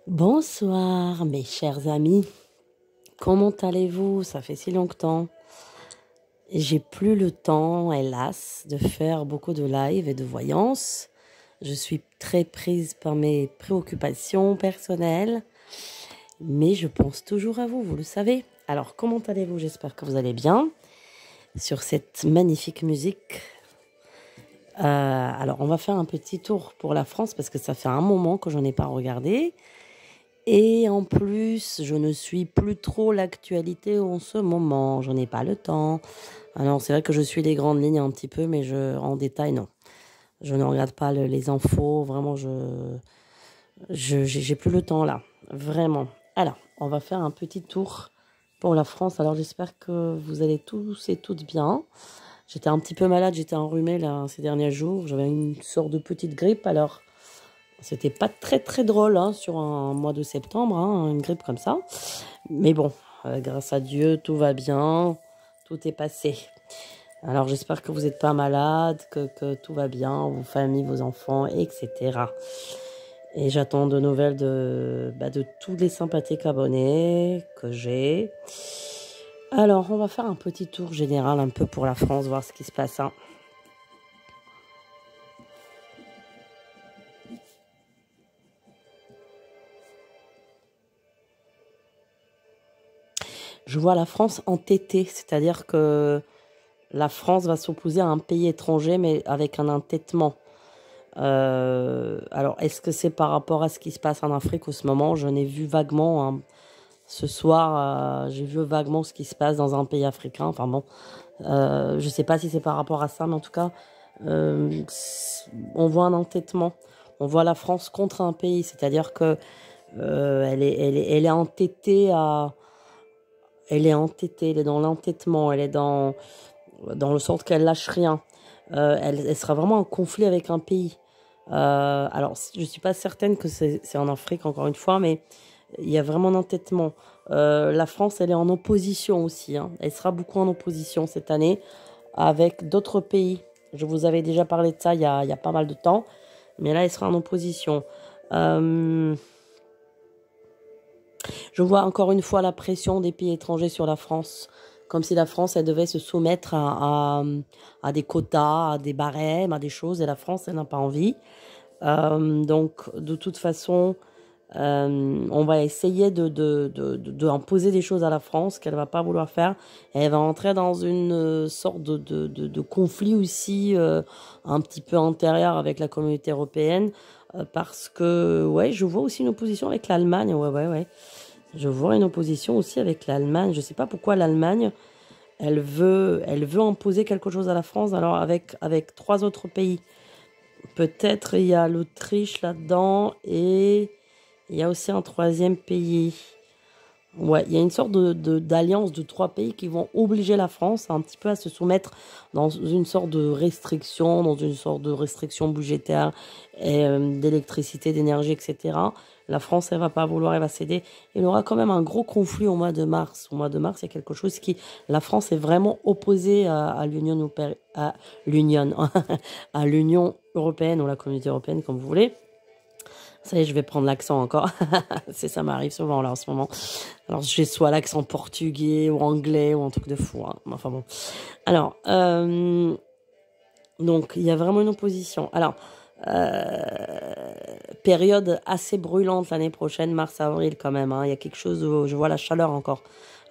Bonsoir mes chers amis, comment allez-vous? Ça fait si longtemps. J'ai plus le temps, hélas, de faire beaucoup de live et de voyances. Je suis très prise par mes préoccupations personnelles, mais je pense toujours à vous, vous le savez. Alors comment allez-vous? J'espère que vous allez bien sur cette magnifique musique. Alors on va faire un petit tour pour la France parce que ça fait un moment que j'en ai pas regardé. Et en plus, je ne suis plus trop l'actualité en ce moment. J'en ai pas le temps. Alors, c'est vrai que je suis les grandes lignes un petit peu, mais en détail, non. Je ne regarde pas les infos. Vraiment, j'ai plus le temps là. Vraiment. Alors, on va faire un petit tour pour la France. Alors, j'espère que vous allez tous et toutes bien. J'étais un petit peu malade. J'étais enrhumée là ces derniers jours. J'avais une sorte de petite grippe. Alors, c'était pas très très drôle sur un mois de septembre, une grippe comme ça. Mais bon, grâce à Dieu, tout va bien, tout est passé. Alors j'espère que vous n'êtes pas malade, que tout va bien, vos familles, vos enfants, etc. Et j'attends de nouvelles de tous les sympathiques abonnés que j'ai. Alors on va faire un petit tour général un peu pour la France, voir ce qui se passe. Je vois la France entêtée, c'est-à-dire que la France va s'opposer à un pays étranger, mais avec un entêtement. Alors, est-ce que c'est par rapport à ce qui se passe en Afrique en ce moment? Je n'ai vu vaguement, ce soir, j'ai vu vaguement ce qui se passe dans un pays africain. Enfin bon, je ne sais pas si c'est par rapport à ça, mais en tout cas, on voit un entêtement. On voit la France contre un pays, c'est-à-dire que elle est entêtée à... Elle est entêtée, elle est dans l'entêtement, elle est dans le sens qu'elle lâche rien. Elle sera vraiment en conflit avec un pays. Alors, je ne suis pas certaine que c'est en Afrique, encore une fois, mais il y a vraiment un entêtement. La France, elle est en opposition aussi. Elle sera beaucoup en opposition cette année avec d'autres pays. Je vous avais déjà parlé de ça il y a pas mal de temps, mais là, elle sera en opposition. Je vois encore une fois la pression des pays étrangers sur la France, comme si la France, elle devait se soumettre à des quotas, à des barèmes, à des choses, et la France, elle n'a pas envie. Donc, de toute façon, on va essayer de imposer des choses à la France qu'elle ne va pas vouloir faire. Et elle va entrer dans une sorte de conflit aussi un petit peu antérieur avec la communauté européenne, parce que, ouais, je vois aussi une opposition avec l'Allemagne, ouais. Je vois une opposition aussi avec l'Allemagne. Je ne sais pas pourquoi l'Allemagne, elle veut imposer quelque chose à la France, alors avec 3 autres pays. Peut-être il y a l'Autriche là-dedans et il y a aussi un 3e pays. Ouais, il y a une sorte d'alliance de 3 pays qui vont obliger la France un petit peu à se soumettre dans une sorte de restriction, budgétaire et d'électricité, d'énergie, etc. La France, elle va pas vouloir, elle va céder. Il y aura quand même un gros conflit au mois de mars. Au mois de mars, il y a quelque chose la France est vraiment opposée à l'Union à l'Union européenne ou la Communauté européenne, comme vous voulez. Ça y est, je vais prendre l'accent encore. Ça m'arrive souvent là en ce moment. Alors, j'ai soit l'accent portugais ou anglais ou un truc de fou. Enfin bon. Alors, donc, il y a vraiment une opposition. Alors, période assez brûlante l'année prochaine, mars-avril quand même. Il y a quelque chose où je vois la chaleur encore.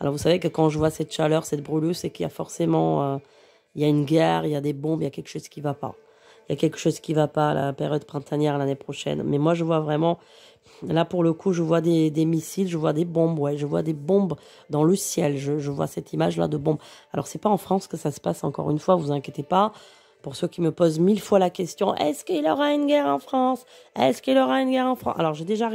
Alors, vous savez que quand je vois cette chaleur, cette brûlure, c'est qu'il y a forcément... il y a une guerre, il y a des bombes, il y a quelque chose qui va pas. Il y a quelque chose qui va pas à la période printanière l'année prochaine. Mais moi, je vois vraiment... Là, pour le coup, je vois des missiles, je vois des bombes, ouais. Je vois des bombes dans le ciel. Je vois cette image-là de bombes. Alors, c'est pas en France que ça se passe, encore une fois, vous inquiétez pas. Pour ceux qui me posent 1000 fois la question, est-ce qu'il y aura une guerre en France? Est-ce qu'il y aura une guerre en France? Alors, j'ai déjà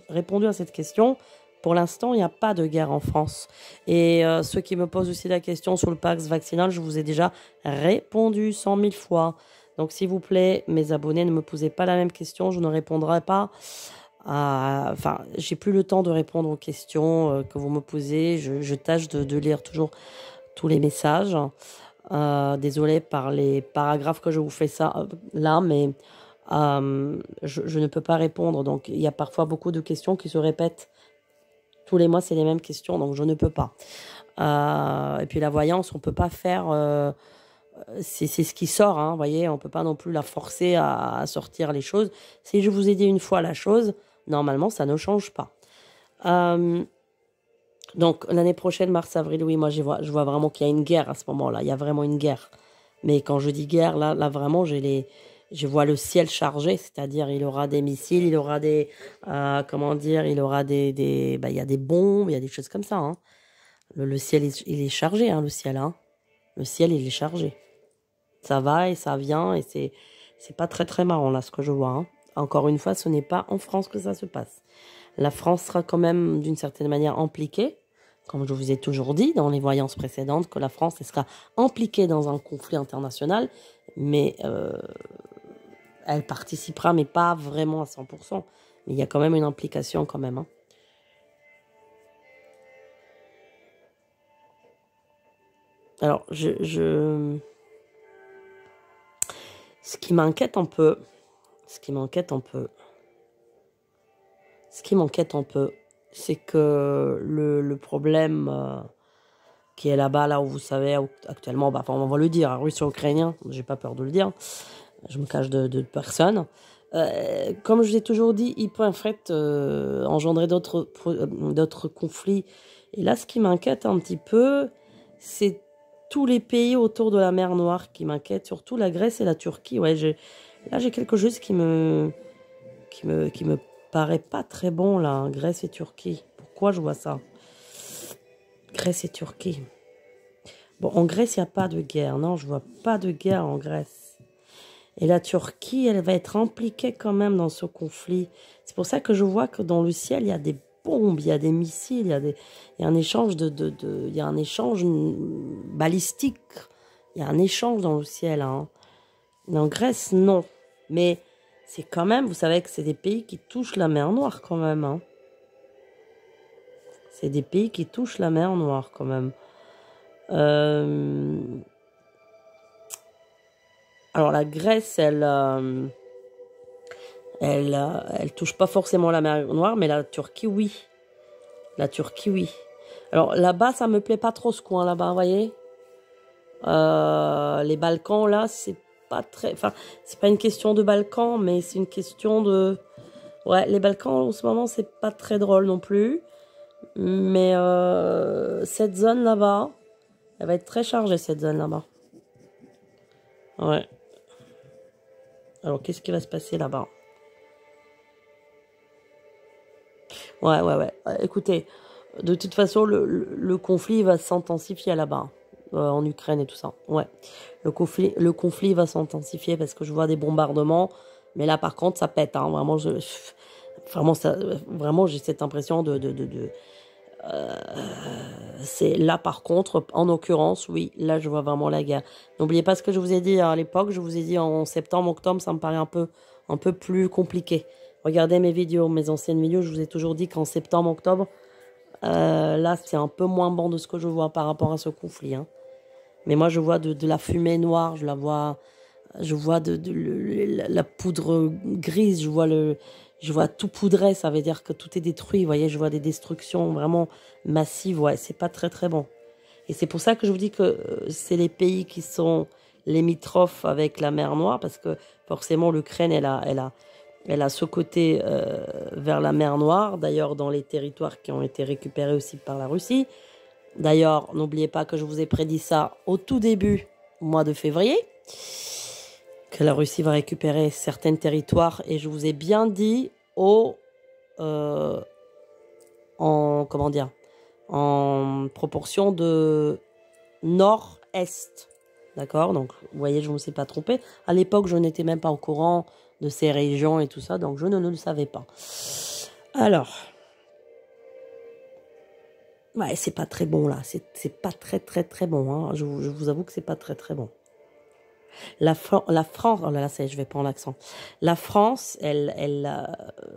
répondu à cette question. Pour l'instant, il n'y a pas de guerre en France. Et ceux qui me posent aussi la question sur le pass vaccinal, je vous ai déjà répondu 100 000 fois. Donc, s'il vous plaît, mes abonnés, ne me posez pas la même question. Je ne répondrai pas à... Enfin, j'ai plus le temps de répondre aux questions que vous me posez. Je tâche de lire toujours tous les messages. Désolée par les paragraphes que je vous fais ça là, mais je ne peux pas répondre. Donc, il y a parfois beaucoup de questions qui se répètent. Tous les mois, c'est les mêmes questions, donc je ne peux pas. Et puis la voyance, on peut pas faire... c'est ce qui sort, hein, vous voyez, on peut pas non plus la forcer à sortir les choses. Si je vous ai dit une fois la chose, normalement, ça ne change pas. Donc, l'année prochaine, mars-avril, oui, moi, je vois vraiment qu'il y a une guerre à ce moment-là. Il y a vraiment une guerre. Mais quand je dis guerre, là vraiment, je vois le ciel chargé, c'est-à-dire il aura des missiles, il aura des... comment dire, il aura il y a des bombes, il y a des choses comme ça, hein. Le ciel, il est chargé, hein, le ciel, hein. Le ciel, il est chargé. Ça va et ça vient et c'est pas très très marrant là ce que je vois, hein. Encore une fois, ce n'est pas en France que ça se passe. La France sera quand même d'une certaine manière impliquée, comme je vous ai toujours dit dans les voyances précédentes, que la France sera impliquée dans un conflit international, mais elle participera, mais pas vraiment à 100%. Mais il y a quand même une implication quand même, hein. Alors, ce qui m'inquiète un peu, c'est que le problème qui est là-bas, là où vous savez, actuellement, bah, enfin, on va le dire, russo-ukrainien, j'ai pas peur de le dire, je me cache de personne. Comme je l'ai toujours dit, il peut en fait engendrer d'autres conflits. Et là, ce qui m'inquiète un petit peu, c'est tous les pays autour de la mer Noire qui m'inquiètent, surtout la Grèce et la Turquie. Ouais, là, j'ai quelque chose qui me paraît pas très bon, là, hein, Grèce et Turquie. Pourquoi je vois ça? Grèce et Turquie. Bon, en Grèce, il n'y a pas de guerre. Non, je vois pas de guerre en Grèce. Et la Turquie, elle va être impliquée quand même dans ce conflit. C'est pour ça que je vois que dans le ciel, il y a des bombes, il y a des missiles, il y a un échange il y a un échange balistique. Il y a un échange dans le ciel, hein. En Grèce, non. Mais c'est quand même, vous savez que c'est des pays qui touchent la mer Noire quand même, hein. C'est des pays qui touchent la mer Noire quand même. Alors la Grèce, elle touche pas forcément la mer Noire, mais la Turquie, oui. La Turquie, oui. Alors là-bas, ça me plaît pas trop ce coin là-bas, vous voyez. Les Balkans, là, c'est pas très... Enfin, c'est pas une question de Balkans, mais c'est une question de... Ouais, les Balkans, en ce moment, c'est pas très drôle non plus. Mais cette zone là-bas, elle va être très chargée, cette zone là-bas. Ouais. Alors, qu'est-ce qui va se passer là-bas? Ouais. Écoutez, de toute façon, le conflit va s'intensifier là-bas, en Ukraine et tout ça. Ouais. Le conflit va s'intensifier parce que je vois des bombardements. Mais là, par contre, ça pète, hein. Vraiment, vraiment, j'ai cette impression c'est là, par contre, en l'occurrence, oui, là, je vois vraiment la guerre. N'oubliez pas ce que je vous ai dit à l'époque. Je vous ai dit en septembre, octobre, ça me paraît un peu plus compliqué. Regardez mes vidéos, mes anciennes vidéos, je vous ai toujours dit qu'en septembre, octobre, là, c'est un peu moins bon de ce que je vois par rapport à ce conflit, hein. Mais moi, je vois de la fumée noire, je vois la poudre grise, je vois tout poudré, ça veut dire que tout est détruit, vous voyez, je vois des destructions vraiment massives, ouais, c'est pas très très bon. Et c'est pour ça que je vous dis que c'est les pays qui sont limitrophes avec la mer Noire, parce que forcément l'Ukraine, elle a ce côté vers la mer Noire, d'ailleurs dans les territoires qui ont été récupérés aussi par la Russie. D'ailleurs, n'oubliez pas que je vous ai prédit ça au tout début, au mois de février, que la Russie va récupérer certains territoires, et je vous ai bien dit comment dire, en proportion de nord-est. D'accord? Donc, vous voyez, je ne me suis pas trompée. À l'époque, je n'étais même pas au courant de ces régions et tout ça, donc je ne le savais pas. Alors, ouais, c'est pas très bon là. C'est pas très très très bon, hein. Je vous avoue que c'est pas très très bon. La France, oh là là, je vais prendre l'accent. La France, elle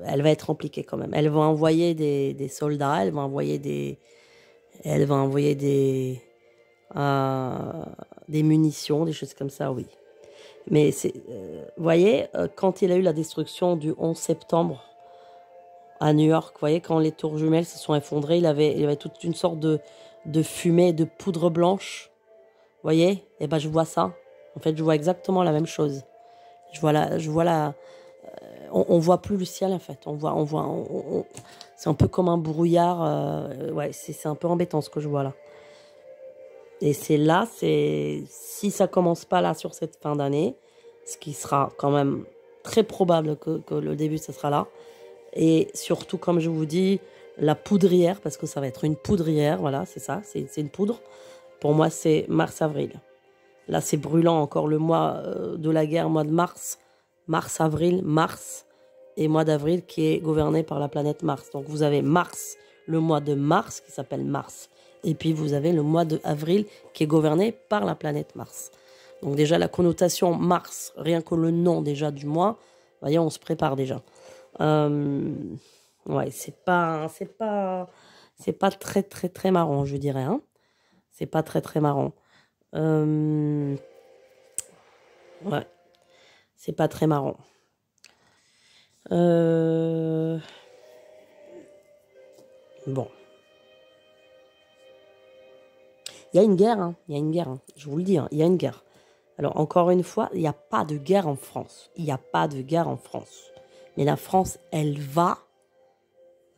va être impliquée quand même. Elle va envoyer des soldats, elle va envoyer des munitions, des choses comme ça, oui. Mais vous voyez, quand il a eu la destruction du 11 septembre à New York, vous voyez, quand les tours jumelles se sont effondrées, il avait toute une sorte de fumée, de poudre blanche. Vous voyez? Et ben je vois ça. En fait, je vois exactement la même chose. On voit plus le ciel en fait. C'est un peu comme un brouillard. Ouais, c'est un peu embêtant ce que je vois là. Et si ça commence pas là sur cette fin d'année, ce qui sera quand même très probable que le début ça sera là. Et surtout, comme je vous dis, la poudrière, parce que ça va être une poudrière, voilà, c'est ça, c'est une poudre. Pour moi, c'est mars-avril. Là, c'est brûlant encore le mois de la guerre, mois de mars, mars-avril, mars, et mois d'avril qui est gouverné par la planète Mars. Donc, vous avez Mars, le mois de mars qui s'appelle Mars. Et puis, vous avez le mois d'avril qui est gouverné par la planète Mars. Donc, déjà, la connotation Mars, rien que le nom déjà du mois, vous voyez, on se prépare déjà. Ouais, c'est pas très, très, très marrant, je dirais, hein. C'est pas très, très marrant. Ouais, c'est pas très marrant. Bon. Il y a une guerre, hein. Il y a une guerre, hein. Je vous le dis, hein. Il y a une guerre. Alors, encore une fois, il n'y a pas de guerre en France. Il n'y a pas de guerre en France. Mais la France, elle va,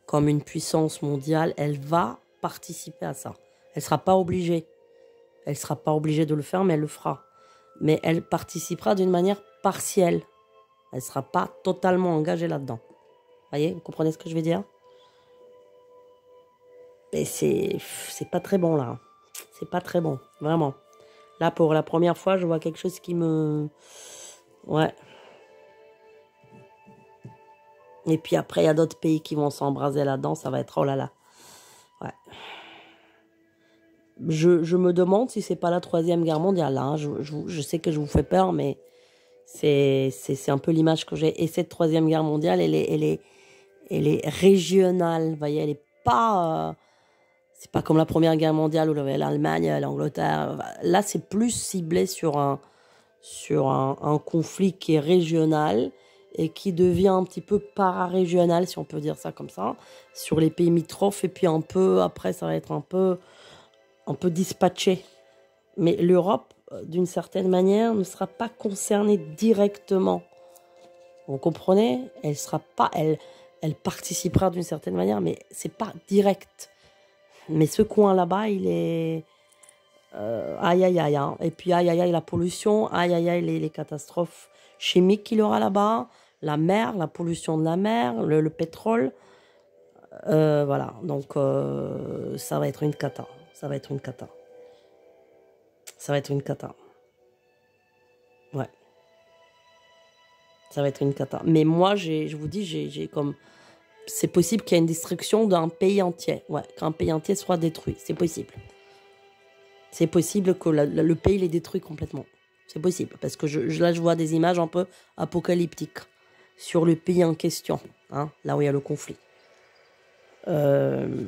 comme une puissance mondiale, elle va participer à ça. Elle ne sera pas obligée. Elle ne sera pas obligée de le faire, mais elle le fera. Mais elle participera d'une manière partielle. Elle ne sera pas totalement engagée là-dedans. Vous voyez, vous comprenez ce que je veux dire? Et c'est pas très bon, là. C'est pas très bon, vraiment. Là, pour la première fois, je vois quelque chose qui me... Ouais. Et puis après, il y a d'autres pays qui vont s'embraser là-dedans. Ça va être, oh là là. Ouais. Je me demande si c'est pas la Troisième Guerre mondiale, là, hein. Je sais que je vous fais peur, mais c'est un peu l'image que j'ai. Et cette Troisième Guerre mondiale, elle est régionale. Vous voyez, elle est pas... c'est pas comme la Première Guerre mondiale où il y avait l'Allemagne, l'Angleterre. Là, c'est plus ciblé sur un conflit qui est régional et qui devient un petit peu para-régional, si on peut dire ça comme ça, sur les pays limitrophes. Et puis un peu, après, ça va être un peu dispatché. Mais l'Europe, d'une certaine manière, ne sera pas concernée directement. Vous comprenez? Elle participera d'une certaine manière, mais c'est pas direct. Mais ce coin là-bas, il est... aïe, aïe, aïe. Hein. Et puis, aïe, aïe, aïe, la pollution. Aïe, aïe, aïe, les catastrophes chimiques qu'il y aura là-bas. La mer, la pollution de la mer, le pétrole. Voilà. Donc, ça va être une cata. Ça va être une cata. Ça va être une cata. Ouais. Ça va être une cata. Mais moi, je vous dis, j'ai comme... C'est possible qu'il y ait une destruction d'un pays entier. Ouais, qu'un pays entier soit détruit. C'est possible. C'est possible que le pays les détruit complètement. C'est possible. Parce que là, je vois des images un peu apocalyptiques sur le pays en question. Hein, là où il y a le conflit. Ouais.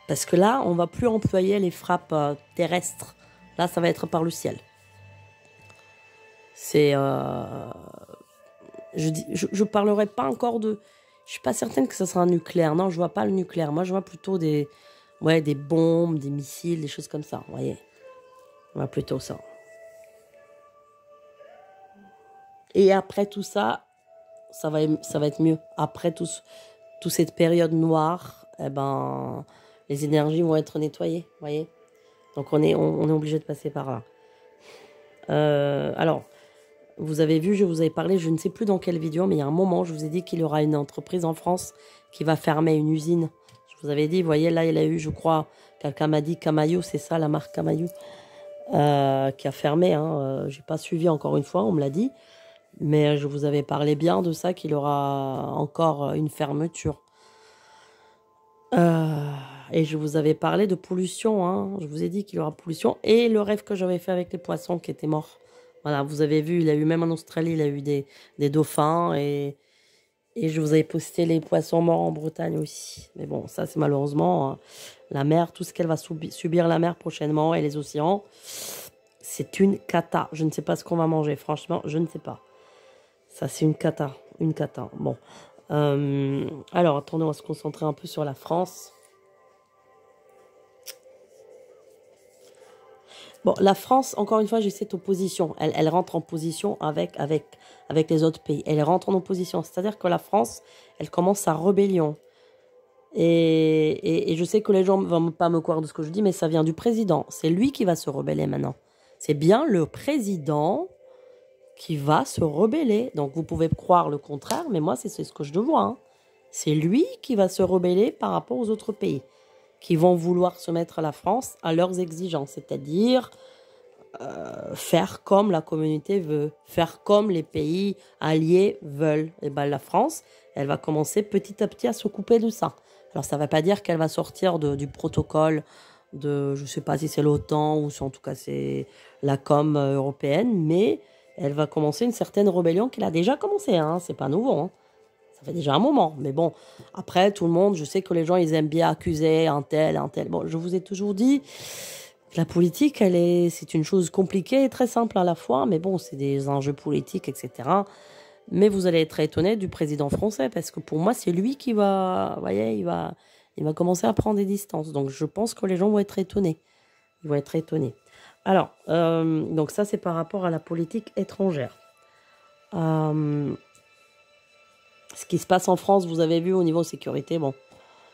Parce que là, on va plus employer les frappes terrestres. Là, ça va être par le ciel. C'est... Je parlerai pas encore de... Je suis pas certaine que ça sera un nucléaire. Non, je vois pas le nucléaire. Moi, je vois plutôt des bombes, des missiles, des choses comme ça. Vous voyez, je vois plutôt ça. Et après tout ça, ça va être mieux. Après toute cette période noire, eh ben, les énergies vont être nettoyées. Vous voyez. Donc on est obligé de passer par là. Alors. Vous avez vu, je vous avais parlé, je ne sais plus dans quelle vidéo, mais il y a un moment, je vous ai dit qu'il y aura une entreprise en France qui va fermer une usine. Je vous avais dit, vous voyez, là, il a eu, je crois, quelqu'un m'a dit Camaillou, c'est ça, la marque Camaillou, qui a fermé. Hein. J'ai pas suivi encore une fois, on me l'a dit. Mais je vous avais parlé bien de ça, qu'il y aura encore une fermeture. Et je vous avais parlé de pollution, hein. Je vous ai dit qu'il y aura pollution. Et le rêve que j'avais fait avec les poissons qui étaient morts. Voilà, vous avez vu, il a eu même en Australie, il a eu des dauphins. Et je vous avais posté les poissons morts en Bretagne aussi. Mais bon, ça c'est malheureusement la mer, tout ce qu'elle va subir la mer prochainement et les océans. C'est une cata. Je ne sais pas ce qu'on va manger, franchement, je ne sais pas. Ça c'est une cata, une cata. Bon. Alors, attendez, on va se concentrer un peu sur la France. Bon, la France, encore une fois, j'ai cette opposition. Elle rentre en position avec les autres pays. Elle rentre en opposition. C'est-à-dire que la France, elle commence sa rébellion. Et je sais que les gens ne vont pas me croire de ce que je dis, mais ça vient du président. C'est lui qui va se rebeller maintenant. C'est bien le président qui va se rebeller. Donc, vous pouvez croire le contraire, mais moi, c'est ce que je vois. Hein. C'est lui qui va se rebeller par rapport aux autres pays qui vont vouloir se mettre la France à leurs exigences, c'est-à-dire faire comme la communauté veut, faire comme les pays alliés veulent. Et ben la France, elle va commencer petit à petit à se couper de ça. Alors ça ne veut pas dire qu'elle va sortir du protocole de, je ne sais pas si c'est l'OTAN ou si en tout cas c'est la com européenne, mais elle va commencer une certaine rébellion qu'elle a déjà commencé, hein, c'est pas nouveau, hein. Ça fait déjà un moment, mais bon, après, tout le monde, je sais que les gens, ils aiment bien accuser un tel, un tel. Bon, je vous ai toujours dit, la politique, c'est une chose compliquée et très simple à la fois, mais bon, c'est des enjeux politiques, etc. Mais vous allez être étonné du président français, parce que pour moi, c'est lui qui va, vous voyez, il va commencer à prendre des distances. Donc, je pense que les gens vont être étonnés. Ils vont être étonnés. Alors, donc ça, c'est par rapport à la politique étrangère. Ce qui se passe en France, vous avez vu au niveau sécurité, bon,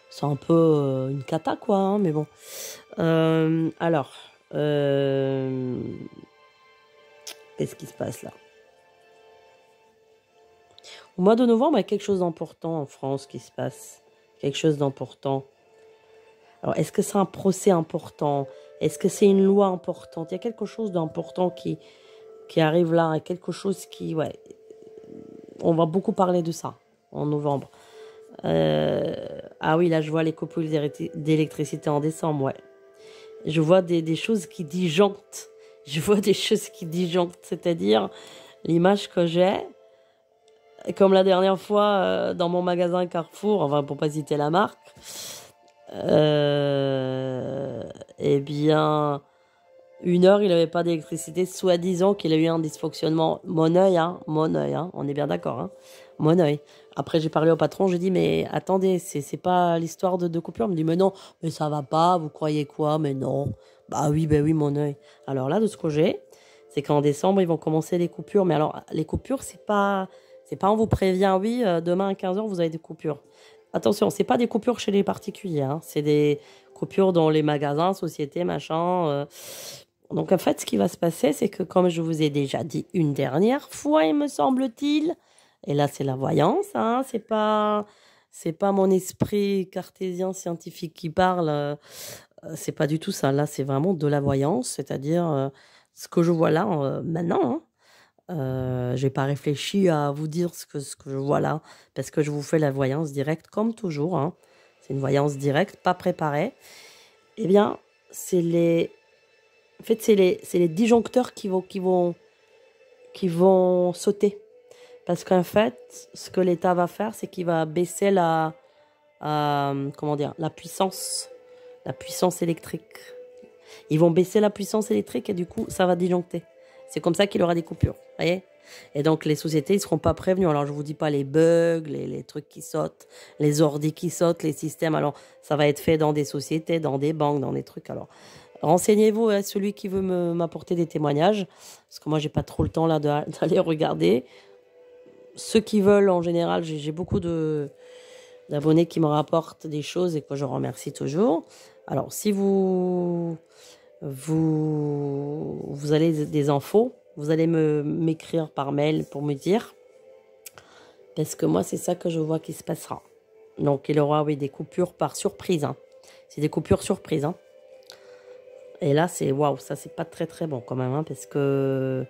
c'est un peu une cata, quoi, hein, mais bon. Alors, qu'est-ce qui se passe là? Au mois de novembre, il y a quelque chose d'important en France qui se passe. Quelque chose d'important. Alors, est-ce que c'est un procès important? Est-ce que c'est une loi importante? Il y a quelque chose d'important qui arrive là, quelque chose qui, ouais, on va beaucoup parler de ça en novembre. Ah oui, là, je vois les coupures d'électricité en décembre, ouais. Je vois des choses qui disjonctent. Je vois des choses qui disjonctent, c'est-à-dire l'image que j'ai, comme la dernière fois dans mon magasin Carrefour, enfin, pour pas citer la marque, eh bien, 1 heure, il n'avait pas d'électricité, soi-disant qu'il a eu un dysfonctionnement. Mon œil, hein, on est bien d'accord, hein, mon œil. Après, j'ai parlé au patron, j'ai dit, mais attendez, c'est pas l'histoire de coupure. Il me dit, mais non, mais ça va pas, vous croyez quoi? Mais non. Bah oui, mon œil. Alors là, de ce que j'ai, c'est qu'en décembre, ils vont commencer les coupures. Mais alors, les coupures, c'est pas on vous prévient, oui, demain à 15h, vous avez des coupures. Attention, c'est pas des coupures chez les particuliers, hein, c'est des coupures dans les magasins, sociétés, machin. Donc en fait, ce qui va se passer, c'est que comme je vous ai déjà dit une dernière fois, il me semble-t-il, et là c'est la voyance, hein, c'est pas mon esprit cartésien scientifique qui parle, c'est pas du tout ça. Là, c'est vraiment de la voyance, c'est-à-dire ce que je vois là maintenant. Hein. J'ai pas réfléchi à vous dire ce que je vois là, parce que je vous fais la voyance directe comme toujours. Hein. C'est une voyance directe, pas préparée. Eh bien, c'est les disjoncteurs qui vont sauter. Parce qu'en fait, ce que l'État va faire, c'est qu'il va baisser la puissance électrique. Ils vont baisser la puissance électrique et du coup, ça va disjoncter. C'est comme ça qu'il y aura des coupures. Voyez ? Et donc, les sociétés, ils ne seront pas prévenus. Alors, je ne vous dis pas les bugs, les trucs qui sautent, les ordis qui sautent, les systèmes. Alors, ça va être fait dans des sociétés, dans des banques, dans des trucs. Alors, renseignez-vous, hein, celui qui veut m'apporter des témoignages. Parce que moi, j'ai pas trop le temps là d'aller regarder. Ceux qui veulent, en général, j'ai beaucoup d'abonnés qui me rapportent des choses et que je remercie toujours. Alors, si vous avez des infos, vous allez m'écrire par mail pour me dire. Parce que moi, c'est ça que je vois qui se passera. Donc, il y aura, oui, des coupures par surprise. Hein. C'est des coupures surprises. Hein. Et là, c'est waouh, ça, c'est pas très très bon quand même. Hein, parce que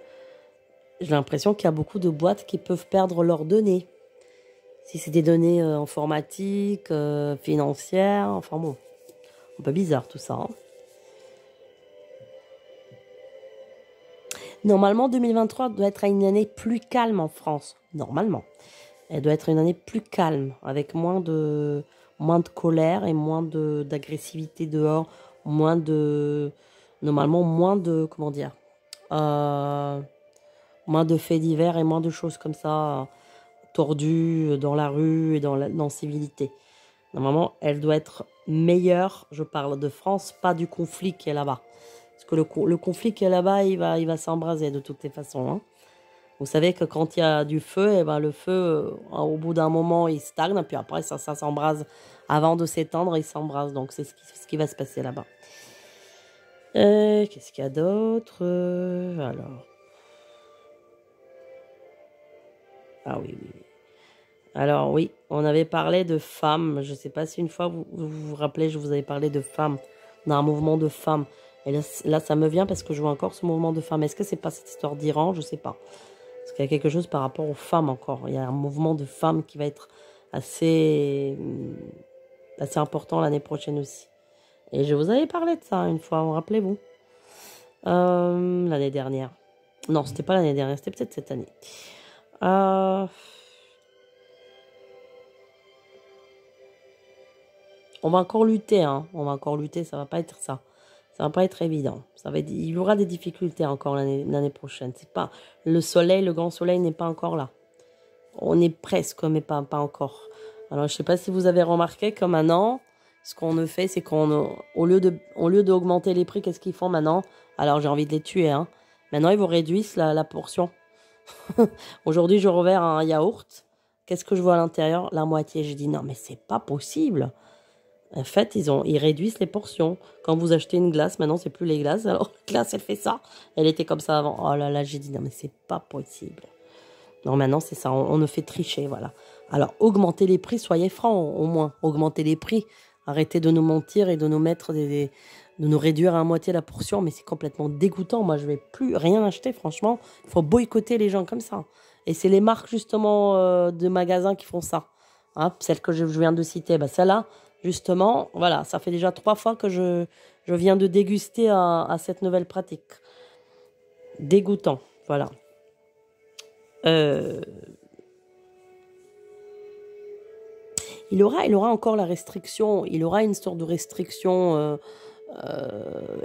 j'ai l'impression qu'il y a beaucoup de boîtes qui peuvent perdre leurs données. Si c'est des données informatiques, financières, enfin bon. Un peu bizarre tout ça, hein. Normalement, 2023 doit être une année plus calme en France. Normalement. Elle doit être une année plus calme, avec moins de colère et moins d'agressivité dehors, moins de, normalement, moins de, comment dire, euh, moins de faits divers et moins de choses comme ça, tordues dans la rue et dans civilité. Normalement, elle doit être meilleure, je parle de France, pas du conflit qui est là-bas. Parce que le conflit qui est là-bas, il va s'embraser de toutes les façons, hein. Vous savez que quand il y a du feu, eh ben le feu, au bout d'un moment, il stagne, puis après, ça s'embrase. Avant de s'étendre, il s'embrase. Donc, c'est ce qui va se passer là-bas. Qu'est-ce qu'il y a d'autre? Alors. Ah oui, oui, oui. Alors, oui, on avait parlé de femmes. Je ne sais pas si une fois vous rappelez, je vous avais parlé de femmes, d'un mouvement de femmes. Et là, ça me vient parce que je vois encore ce mouvement de femmes. Est-ce que c'est pas cette histoire d'Iran? Je ne sais pas. Parce qu'il y a quelque chose par rapport aux femmes encore. Il y a un mouvement de femmes qui va être assez, assez important l'année prochaine aussi. Et je vous avais parlé de ça une fois, rappelez-vous. L'année dernière. Non, c'était pas l'année dernière, c'était peut-être cette année. On va encore lutter, hein. On va encore lutter, ça va pas être ça. Ça va pas être évident. Il y aura des difficultés encore l'année prochaine. C'est pas le soleil, le grand soleil n'est pas encore là. On est presque, mais pas encore. Alors, je sais pas si vous avez remarqué que maintenant, ce qu'on ne fait, c'est au lieu d'augmenter les prix, qu'est-ce qu'ils font maintenant? Alors, j'ai envie de les tuer, hein. Maintenant, ils vous réduisent la portion. Aujourd'hui, je revers un yaourt. Qu'est-ce que je vois à l'intérieur? La moitié. Je dis non, mais c'est pas possible. En fait, ils réduisent les portions. Quand vous achetez une glace, maintenant, c'est plus les glaces. Alors, la glace, elle fait ça. Elle était comme ça avant. Oh là là, j'ai dit non, mais c'est pas possible. Non, maintenant, c'est ça. On ne fait tricher, voilà. Alors, augmentez les prix, soyez francs, au moins. Augmentez les prix. Arrêtez de nous mentir et de nous mettre de nous réduire à moitié la portion. Mais c'est complètement dégoûtant. Moi, je vais plus rien acheter, franchement. Il faut boycotter les gens comme ça. Et c'est les marques, justement, de magasins qui font ça. Hein, celle que je viens de citer, bah, celle-là, justement, voilà, ça fait déjà 3 fois que je viens de déguster à cette nouvelle pratique. Dégoûtant, voilà. Il aura encore la restriction, il aura une sorte de restriction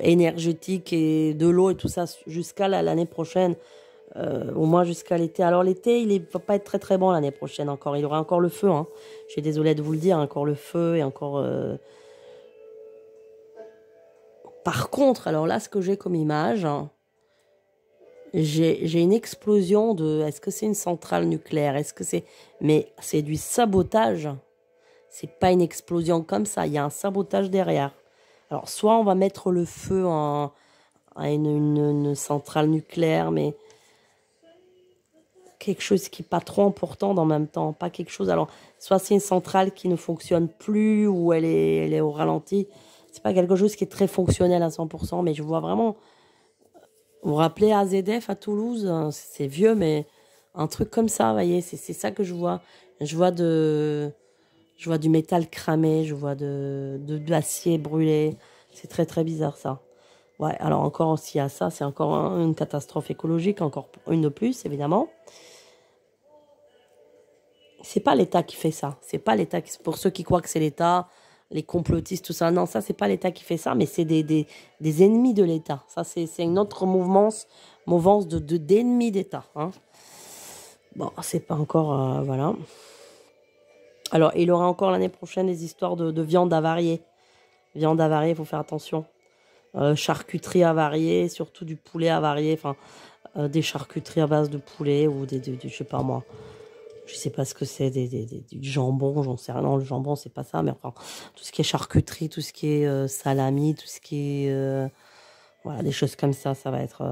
énergétique et de l'eau et tout ça jusqu'à l'année prochaine, au moins jusqu'à l'été. Alors l'été, il ne va pas être très très bon l'année prochaine encore. Il aura encore le feu, hein. Je suis désolée de vous le dire, encore le feu et encore... Par contre, alors là, ce que j'ai comme image, hein, j'ai une explosion de... Est-ce que c'est une centrale nucléaire? Est-ce que c'est... Mais c'est du sabotage. C'est pas une explosion comme ça. Il y a un sabotage derrière. Alors, soit on va mettre le feu à une centrale nucléaire, mais quelque chose qui n'est pas trop important en même temps. Pas quelque chose... Alors, soit c'est une centrale qui ne fonctionne plus ou elle est au ralenti. C'est pas quelque chose qui est très fonctionnel à 100%, mais je vois vraiment... Vous vous rappelez AZF à Toulouse? C'est vieux, mais un truc comme ça, vous voyez, c'est ça que je vois. Je vois du métal cramé, je vois de l'acier brûlé. C'est très très bizarre ça. Ouais, alors encore s'il y a ça, c'est encore une catastrophe écologique, encore une de plus, évidemment. C'est pas l'État qui fait ça. C'est pas l'État pour ceux qui croient que c'est l'État, les complotistes, tout ça. Non, ça, c'est pas l'État qui fait ça, mais c'est des ennemis de l'État. Ça, c'est une autre mouvance d'ennemis d'État, hein. Bon, c'est pas encore... voilà. Alors, il aura encore l'année prochaine des histoires de viande avariée. Viande avariée, il faut faire attention. Charcuterie avariée, surtout du poulet avarié. Enfin, des charcuteries à base de poulet ou je sais pas moi. Je sais pas ce que c'est, du jambon, j'en sais rien. Non, le jambon, c'est pas ça, mais enfin, tout ce qui est charcuterie, tout ce qui est salami, tout ce qui est... voilà, des choses comme ça va être...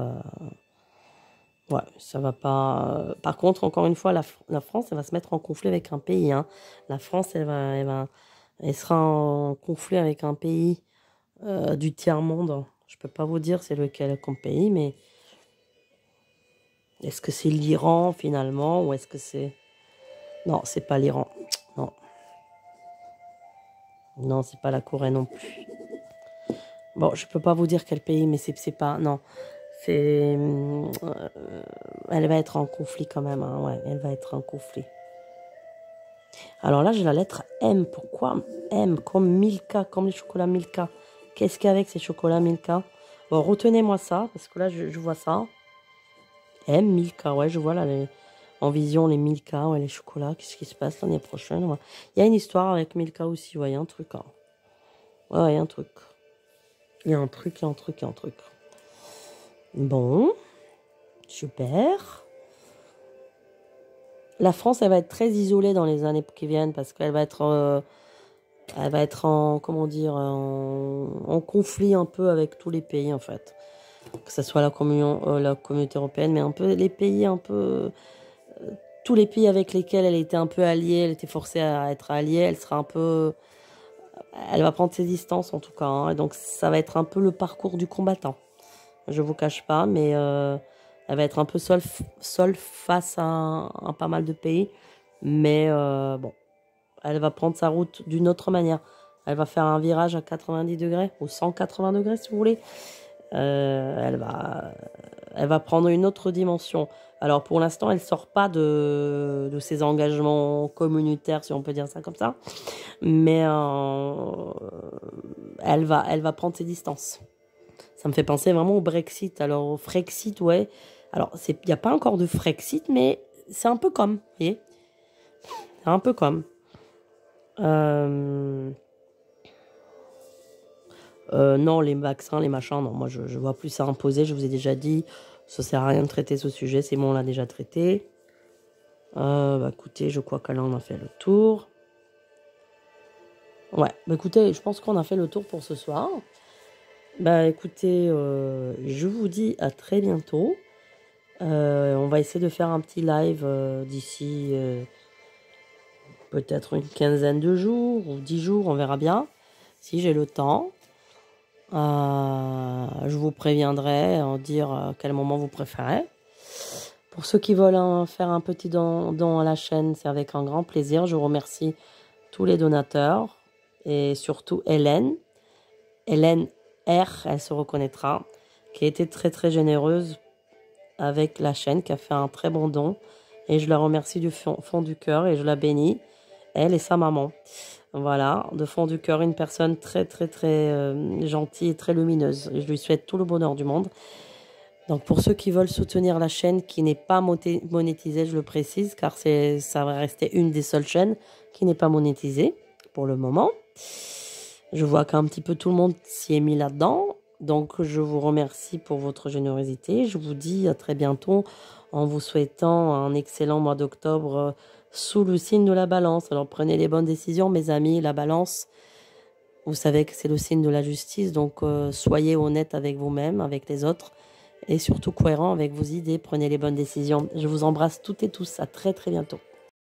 ouais, ça va pas... Par contre, encore une fois, la France, elle va se mettre en conflit avec un pays, hein. La France, elle sera en conflit avec un pays du tiers-monde. Je peux pas vous dire c'est lequel comme pays, mais... Est-ce que c'est l'Iran, finalement, ou est-ce que c'est... Non, c'est pas l'Iran. Non. Non, c'est pas la Corée non plus. Bon, je peux pas vous dire quel pays, mais c'est pas... Non, c'est... elle va être en conflit quand même, hein, ouais, elle va être en conflit. Alors là, j'ai la lettre M. Pourquoi M? Comme Milka, comme les chocolats Milka. Qu'est-ce qu'il y a avec ces chocolats Milka? Bon, retenez-moi ça, parce que là, je vois ça. M, Milka, ouais, je vois là, en vision, les Milka, ouais, les chocolats. Qu'est-ce qui se passe l'année prochaine? Ouais. Il y a une histoire avec Milka aussi, ouais, il y a un truc. Hein. Ouais, il y a un truc. Il y a un truc, il y a un truc, il y a un truc. Bon, super. La France, elle va être très isolée dans les années qui viennent parce qu'elle va être, en, comment dire, en conflit un peu avec tous les pays en fait. Que ce soit la communauté européenne, mais un peu les pays un peu, tous les pays avec lesquels elle était un peu alliée, elle était forcée à être alliée, elle sera un peu, elle va prendre ses distances en tout cas. Hein, et donc ça va être un peu le parcours du combattant. Je vous cache pas, mais elle va être un peu seule face à pas mal de pays. Mais bon, elle va prendre sa route d'une autre manière. Elle va faire un virage à 90 degrés ou 180 degrés si vous voulez. Elle va prendre une autre dimension. Alors pour l'instant, elle sort pas de ses engagements communautaires, si on peut dire ça comme ça. Mais elle va prendre ses distances. Ça me fait penser vraiment au Brexit. Alors, au Frexit, ouais. Alors, il n'y a pas encore de Frexit, mais c'est un peu comme. Vous voyez, c'est un peu comme. Non, les vaccins, les machins, non. Moi, je vois plus ça imposer. Je vous ai déjà dit, ça sert à rien de traiter ce sujet. C'est bon, on l'a déjà traité. Bah, écoutez, je crois que là, on a fait le tour. Ouais, bah, écoutez, je pense qu'on a fait le tour pour ce soir. Bah, écoutez, je vous dis à très bientôt. On va essayer de faire un petit live d'ici peut-être une quinzaine de jours ou 10 jours, on verra bien si j'ai le temps. Je vous préviendrai, dire à quel moment vous préférez. Pour ceux qui veulent faire un petit don à la chaîne, c'est avec un grand plaisir. Je remercie tous les donateurs et surtout Hélène R, elle se reconnaîtra, qui a été très très généreuse avec la chaîne, qui a fait un très bon don. Et je la remercie du fond du cœur et je la bénis, elle et sa maman. Voilà, de fond du cœur, une personne très très très gentille et très lumineuse. Et je lui souhaite tout le bonheur du monde. Donc pour ceux qui veulent soutenir la chaîne qui n'est pas monétisée, je le précise, car ça va rester une des seules chaînes qui n'est pas monétisée pour le moment. Je vois qu'un petit peu tout le monde s'y est mis là-dedans. Donc je vous remercie pour votre générosité. Je vous dis à très bientôt en vous souhaitant un excellent mois d'octobre sous le signe de la balance. Alors prenez les bonnes décisions, mes amis. La balance, vous savez que c'est le signe de la justice. Donc soyez honnête avec vous-même, avec les autres. Et surtout cohérent avec vos idées. Prenez les bonnes décisions. Je vous embrasse toutes et tous. À très très bientôt.